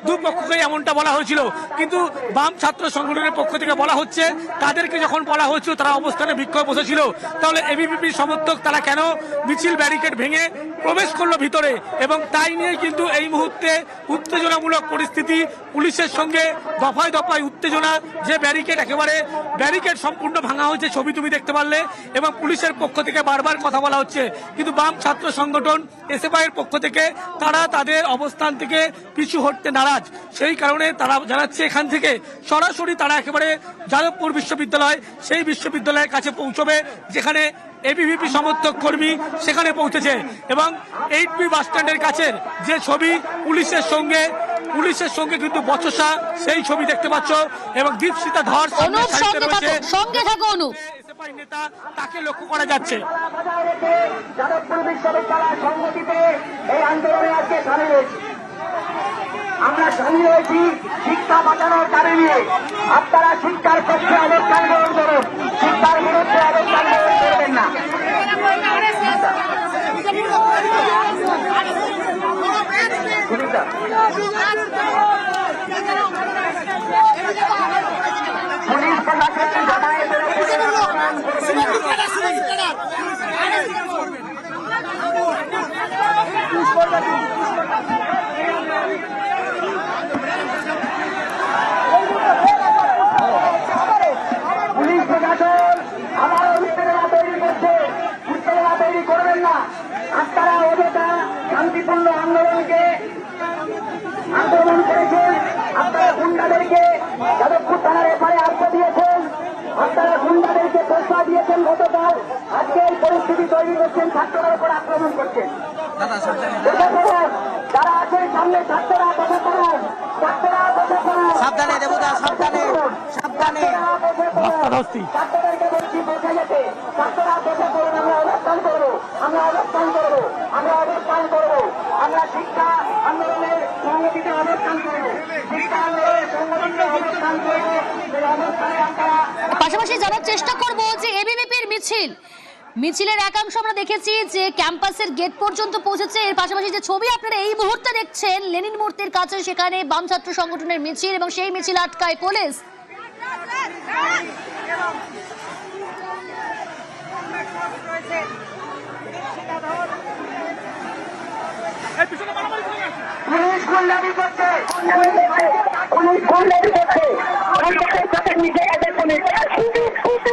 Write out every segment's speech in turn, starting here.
দুপক্ষকে এমনটা বলা হয়েছিল, কিন্তু বাম ছাত্র সংগঠনের পক্ষ থেকে বলা হচ্ছে তাদেরকে যখন বলা হয়েছিল তারা অবস্থানে বিক্ষোভ বসেছিল, তাহলে এবিভিপির সমর্থক তারা কেন মিছিল ব্যারিকেড ভেঙে প্রবেশ করলো ভিতরে? এবং তাই নিয়ে কিন্তু এই মুহূর্তে উত্তেজনামূলক পরিস্থিতি, পুলিশের সঙ্গে দফায় দফায় উত্তেজনা। যে ব্যারিকেড সম্পূর্ণ ভাঙা হয়েছে, ছবি তুমি দেখতে পারলে, এবং পুলিশের পক্ষ থেকে বারবার কথা বলা হচ্ছে, কিন্তু বাম ছাত্র সংগঠন এসএফআই এর পক্ষ থেকে তারা তাদের অবস্থান থেকে পিছু হটতে নারাজ। সেই কারণে তারা জানাচ্ছে এখান থেকে সরাসরি তারা একেবারে যাদবপুর বিশ্ববিদ্যালয়, সেই বিশ্ববিদ্যালয়ের কাছে পৌঁছবে, যেখানে এবিভিপি সমর্থক কর্মী সেখানে পৌঁছেছে। এবং 8B বাস স্ট্যান্ডের কাছের যে ছবি, পুলিশের সঙ্গে কিন্তু বচসা, সেই ছবি দেখতে পাচ্ছ। এবং দীপশিতা ধর সঙ্গে থাকো অনুপ, এসএফআই নেতা, তাকে লক্ষ্য করা যাচ্ছে। যাদবপুর বিশ্ববিদ্যালয় সংগঠিত এই আন্দোলনে আজকে সামিল হয়েছি। আমরা সামিল হয়েছি শিক্ষা বাঁচানোর দাবি নিয়ে। আপনারা শিক্ষার পক্ষে অবস্থান গ্রহণ করুন, শিক্ষার বিরুদ্ধে অবস্থান গ্রহণ করবেন না। পুলিশ প্রশাসন জামায়াতের পুলিশ প্রশাসন আবারও উত্তেজনা তৈরি করছে। উত্তেজনা তৈরি করবেন না। আপনারা অযথা শান্তিপূর্ণ আন্দোলন করেছেন। আপনারা গুন্ডাদেরকে যাদবপুর থানার এপারে আশ্রয় দিয়েছেন, আপনারা গুন্ডাদেরকে প্রশ্রয় দিয়েছেন গতকাল। আজকে এই পরিস্থিতি তৈরি করছেন, ছাত্রদের উপর আক্রমণ করছেন। যারা আছেন সামনে, ছাত্ররা কথা করান, সাবধানে দেবতা, সাবধানে সাবধানে। ছাত্রদেরকে বলছি বসে যেতে, ছাত্ররা বসে করুন। আমরা অবস্থান করবো, আমরা শিক্ষা আন্দোলনের সংগঠিত অবস্থান করবো, শিক্ষা আন্দোলনের সংগঠিত অবস্থান করবো। এই অবস্থানে আপনারা পাশাপাশি জানার চেষ্টা করবো যে এবিভিপির মিছিলের একাংশ আমরা দেখেছি যে ক্যাম্পাসের গেট পর্যন্ত পৌঁছেছে। এর পাশাপাশি যে ছবি আপনারা এই মুহূর্তে দেখছেন লেনিন মূর্তির কাছে, সেখানে বাম ছাত্র সংগঠনের মিছিল, এবং সেই মিছিল আটকায় পুলিশ। পুলিশ গুন্ডামি করছে, পুলিশ গুন্ডামি করছে, পুলিশের সাথে মিশে গেছে পুলিশ। এই মুহূর্তে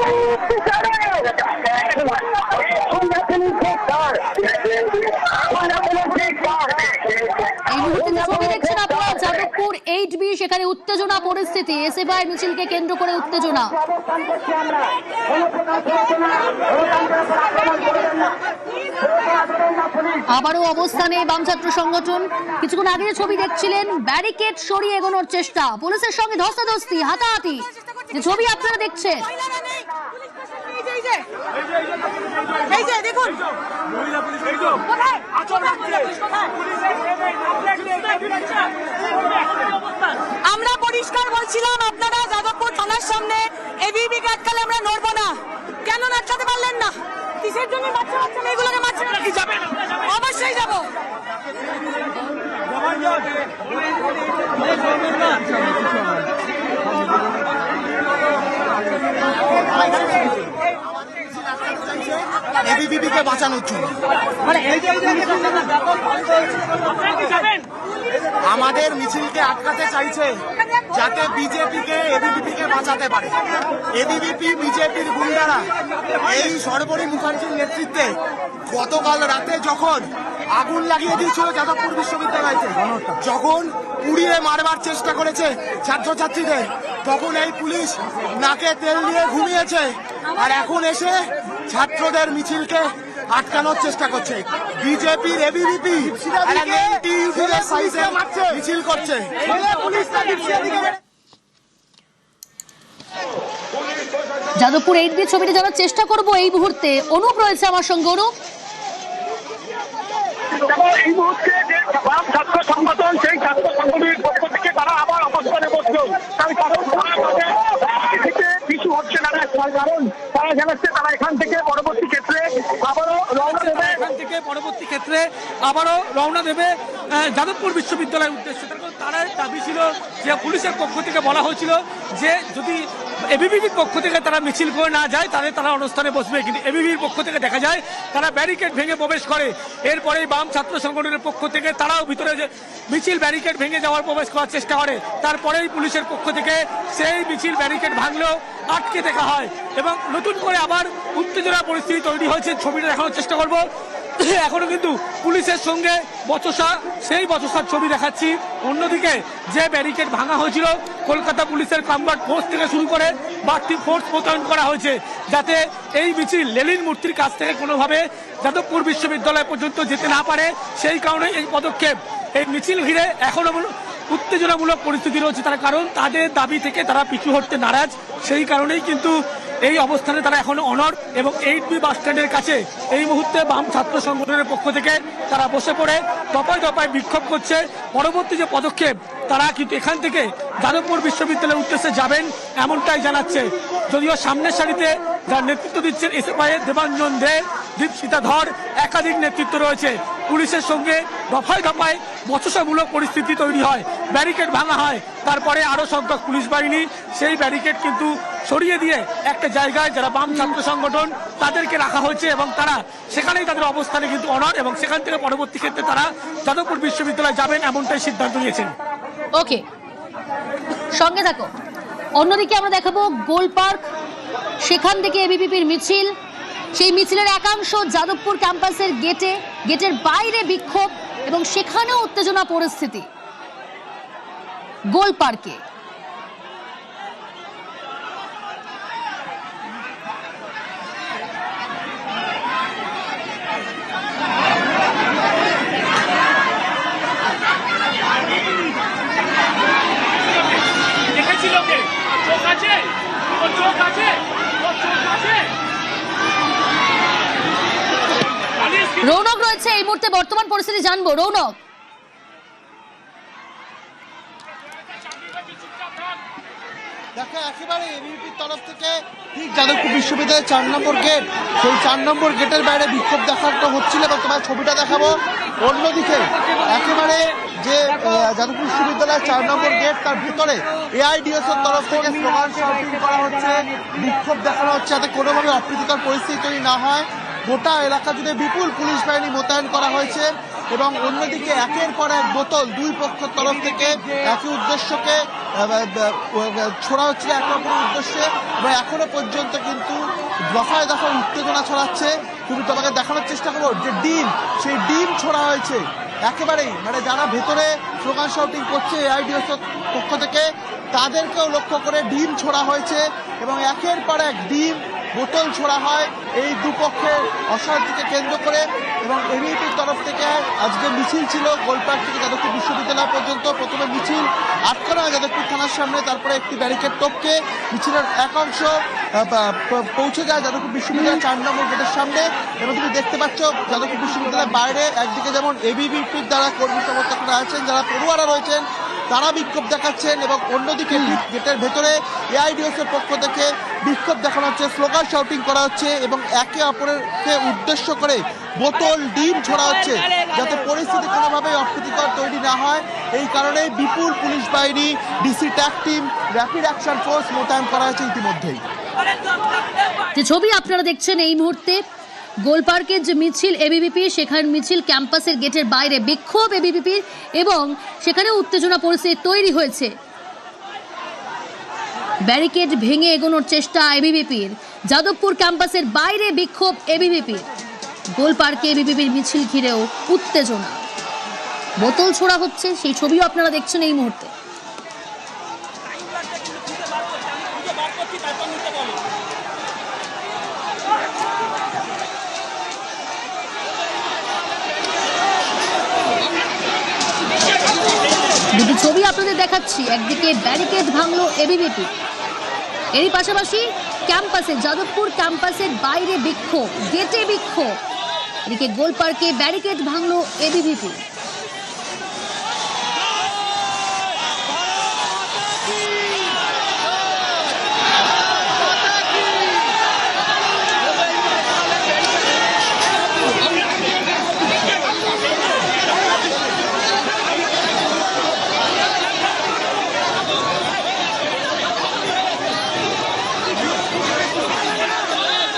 ছবি দেখছেন আপনারা যাদবপুর 8B, সেখানে উত্তেজনা পরিস্থিতি, এসএফআই মিছিলকে কেন্দ্র করে উত্তেজনা। অবস্থান করছি আমরা, কোনো প্রকার প্ররোচনা, গণতন্ত্রের উপর আক্রমণ করবেন না। আবারও অবস্থানে বাম ছাত্র সংগঠন। কিছুক্ষণ আগে ছবি দেখছিলেন, ব্যারিকেড সরিয়ে এগোনোর চেষ্টা, পুলিশের সঙ্গে ধস্তাধস্তি, হাতাহাতি, যে ছবি আপনারা দেখছেন। আমরা পরিষ্কার বলছিলাম, আপনারা যাদবপুর থানার সামনে এবিভি আটকালে আমরা নড়বো না। কেন আটকাতে পারলেন না? কিসের জন্য বাচ্চা মেয়েগুলোকে মারছেন? অবশ্যই যাবো। এবিভিপিকে বাঁচানোর জন্য আমাদের মিছিলকে আটকাতে চাইছে, যাতে বিজেপিকে এবিভিপিকে বাঁচাতে পারে। এবিভিপি বিজেপির গুন্ডারা এই সর্বরী মুখার্জির নেতৃত্বে গতকাল রাতে যখন আগুন লাগিয়ে দিয়েছিল যাদবপুর বিশ্ববিদ্যালয়তে, যখন পুড়িয়ে মারবার চেষ্টা করেছে ছাত্রছাত্রীদের, তখন এই পুলিশ নাকে তেল দিয়ে ঘুমিয়েছে, আর এখন এসে ছাত্রদের মিছিলকে আটকানোর চেষ্টা করছে। বিজেপির এবিভিপি মিছিল করছে। যাদবপুর 8B ছবিটি জানার চেষ্টা করবো এই মুহূর্তে। অনুপ রয়েছে আমার সঙ্গে। অনুপ, এই মুহূর্তে যে বাম ছাত্র সংগঠন, সেই ছাত্র সংগঠনের পক্ষ থেকে তারা আবার অবস্থানে বসলো। কিছু হচ্ছে না, কারণ তারা জানাচ্ছে তারা এখান থেকে পরবর্তী ক্ষেত্রে আবারও রওনা দেবে যাদবপুর বিশ্ববিদ্যালয়ের উদ্দেশ্যে। তারা দাবি ছিল যে পুলিশের পক্ষ থেকে বলা হয়েছিল যে যদি এবিভিপির পক্ষ থেকে তারা মিছিল করে না যায় তাহলে তারা অনশনে বসবে, কিন্তু এবিভিপির পক্ষ থেকে দেখা যায় তারা ব্যারিকেড ভেঙে প্রবেশ করে। এরপরেই বাম ছাত্র সংগঠনের পক্ষ থেকে তারাও ভিতরে যে মিছিল ব্যারিকেড ভেঙে যাওয়ার প্রবেশ করার চেষ্টা করে, তারপরেই পুলিশের পক্ষ থেকে সেই মিছিল ব্যারিকেড ভাঙলেও আটকে দেখা হয় এবং নতুন করে আবার উত্তেজনা পরিস্থিতি তৈরি হয়েছে। ছবিটা দেখানোর চেষ্টা করব। এখনো কিন্তু পুলিশের সঙ্গে বচসা, সেই বচসার ছবি দেখাচ্ছি। অন্যদিকে যে ব্যারিকেড ভাঙা হয়েছিল, কলকাতা পুলিশের কমব্যাট ফোর্স থেকে শুরু করে বাড়তি ফোর্স মোতায়েন করা হয়েছে যাতে এই মিছিল লেনিন মূর্তির কাছ থেকে কোনোভাবে যাদবপুর বিশ্ববিদ্যালয় পর্যন্ত যেতে না পারে। সেই কারণে এই পদক্ষেপ। এই মিছিল ঘিরে এখনো উত্তেজনামূলক পরিস্থিতি রয়েছে, তার কারণ তাদের দাবি থেকে তারা পিছু হটতে নারাজ। সেই কারণেই কিন্তু এই অবস্থানে তারা এখনো অনড় এবং 8B বাস স্ট্যান্ডের কাছে এই মুহূর্তে বাম ছাত্র সংগঠনের পক্ষ থেকে তারা বসে পড়ে দফায় দফায় বিক্ষোভ করছে। পরবর্তী যে পদক্ষেপ, তারা কিন্তু এখান থেকে যাদবপুর বিশ্ববিদ্যালয়ের উদ্দেশ্যে যাবেন এমনটাই জানাচ্ছে। যদিও সামনের সারিতে যার নেতৃত্ব দিচ্ছেন এসএফআই দেবাঞ্জন দে, দীপশিতা ধর, একাধিক নেতৃত্ব রয়েছে। পুলিশের সঙ্গে দফায় দফায় বচসামূলক পরিস্থিতি তৈরি হয়, ব্যারিকেড ভাঙা হয়, তারপরে আরো সংখ্যক পুলিশ বাহিনী সেই ব্যারিকেড কিন্তু সরিয়ে দিয়ে একটা জায়গায় যারা বাম ছাত্র সংগঠন তাদেরকে রাখা হয়েছে এবং তারা সেখানেই তাদের অবস্থানে কিন্তু অনড় এবং সেখান থেকে পরবর্তী ক্ষেত্রে তারা যাদবপুর বিশ্ববিদ্যালয়ে যাবেন এমনটাই সিদ্ধান্ত নিয়েছেন। ওকে, সঙ্গে থাকো। অন্যদিকে আমরা দেখাবো গোল পার্ক, সেখান থেকে এবিভিপির মিছিল। সেই মিছিলের একাংশ যাদবপুর ক্যাম্পাসের গেটের বাইরে বিক্ষোভ এবং সেখানেও উত্তেজনা পরিস্থিতি গোল পার্কে। রৌনক রয়েছে এই মুহূর্তে, বর্তমান পরিস্থিতি জানবো। রৌনক, দেখো একেবারে এবিভিপির তরফ থেকে ঠিক যাদবপুর বিশ্ববিদ্যালয়ের 4 নম্বর গেট, সেই 4 নম্বর গেটের বাইরে বিক্ষোভ দেখানো হচ্ছিল এবং তোমার ছবিটা দেখাবো। অন্যদিকে একেবারে যে যাদবপুর বিশ্ববিদ্যালয়ের 4 নম্বর গেট, তার ভিতরে এআইডিএসের তরফ থেকে স্লোগান শাউটিং করা হচ্ছে, বিক্ষোভ দেখানো হচ্ছে যাতে কোনোভাবে অপ্রীতিকর পরিস্থিতি তৈরি না হয়। গোটা এলাকা জুড়ে বিপুল পুলিশ বাহিনী মোতায়েন করা হয়েছে এবং অন্যদিকে একের পর এক বোতল দুই পক্ষের তরফ থেকে একই উদ্দেশ্যকে ছোড়া হচ্ছিল, একে অপরের উদ্দেশ্যে, এবং এখনো পর্যন্ত কিন্তু দফায় দফায় উত্তেজনা ছড়াচ্ছে। তুমি তোমাকে দেখানোর চেষ্টা করো যে সেই ডিম ছোড়া হয়েছে একেবারেই, মানে যারা ভেতরে স্লোগান শাউটিং করছে এআইডিএসের পক্ষ থেকে তাদেরকেও লক্ষ্য করে ডিম ছোড়া হয়েছে এবং একের পর এক ডিম বোতল ছোড়া হয় এই দুপক্ষের অশান্তিকে কেন্দ্র করে। এবং এবিভিপির তরফ থেকে আজকে মিছিল ছিল গোলপার্ক থেকে যাদবপুর বিশ্ববিদ্যালয় পর্যন্ত। প্রথমে মিছিল আটকানো হয় যাদবপুর থানার সামনে, তারপরে একটি ব্যারিকেড টপকে মিছিলের এক অংশ পৌঁছে যায় যাদবপুর বিশ্ববিদ্যালয়ের 4 নম্বর গেটের সামনে। এবং তুমি দেখতে পাচ্ছ যাদবপুর বিশ্ববিদ্যালয়ের বাইরে একদিকে যেমন এবিভিপির দ্বারা কর্মী সমর্থকরা আছেন, যারা পড়ুয়ারা রয়েছেন তারা বিক্ষোভ দেখাচ্ছেন, এবং অন্যদিকে গেটের ভেতরে এআইডিএসের পক্ষ থেকে বিক্ষোভ দেখানো হচ্ছে, স্লোগান শাউটিং করা হচ্ছে এবং একে অপরকে উদ্দেশ্য করে বোতল ডিম ছোড়া হচ্ছে যাতে পরিস্থিতি কোনোভাবেই অপ্রীতিকর তৈরি না হয়। এই কারণে বিপুল পুলিশ বাহিনী, DC tag team, rapid action force মোতায়েন করা হয়েছে ইতিমধ্যেই। যে ছবি আপনারা দেখছেন এই মুহূর্তে, গোল পার্কের যে মিছিল এবিভিপি, সেখানে মিছিল ক্যাম্পাসের গেটের বাইরে বিক্ষোভ এবিভিপির এবং সেখানে উত্তেজনা পরিস্থিতি তৈরি হয়েছে। ব্যারিকেড ভেঙে এগোনোর চেষ্টা এবিভিপির, যাদবপুর ক্যাম্পাসের বাইরে বিক্ষোভ এবিভিপির, গোল পার্কে এবিভিপির মিছিল ঘিরেও উত্তেজনা, বোতল ছোড়া হচ্ছে, সেই ছবিও আপনারা দেখছেন এই মুহূর্তে। দুটি ছবি আপনাদের দেখাচ্ছি, একদিকে ব্যারিকেড ভাঙলো এবিভিপি, এরই পাশাপাশি ক্যাম্পাসে যাদবপুর ক্যাম্পাসের বাইরে বিক্ষোভ, গেটে বিক্ষোভ, এদিকে গোল পার্কে ব্যারিকেড ভাঙলো এবিভিপি।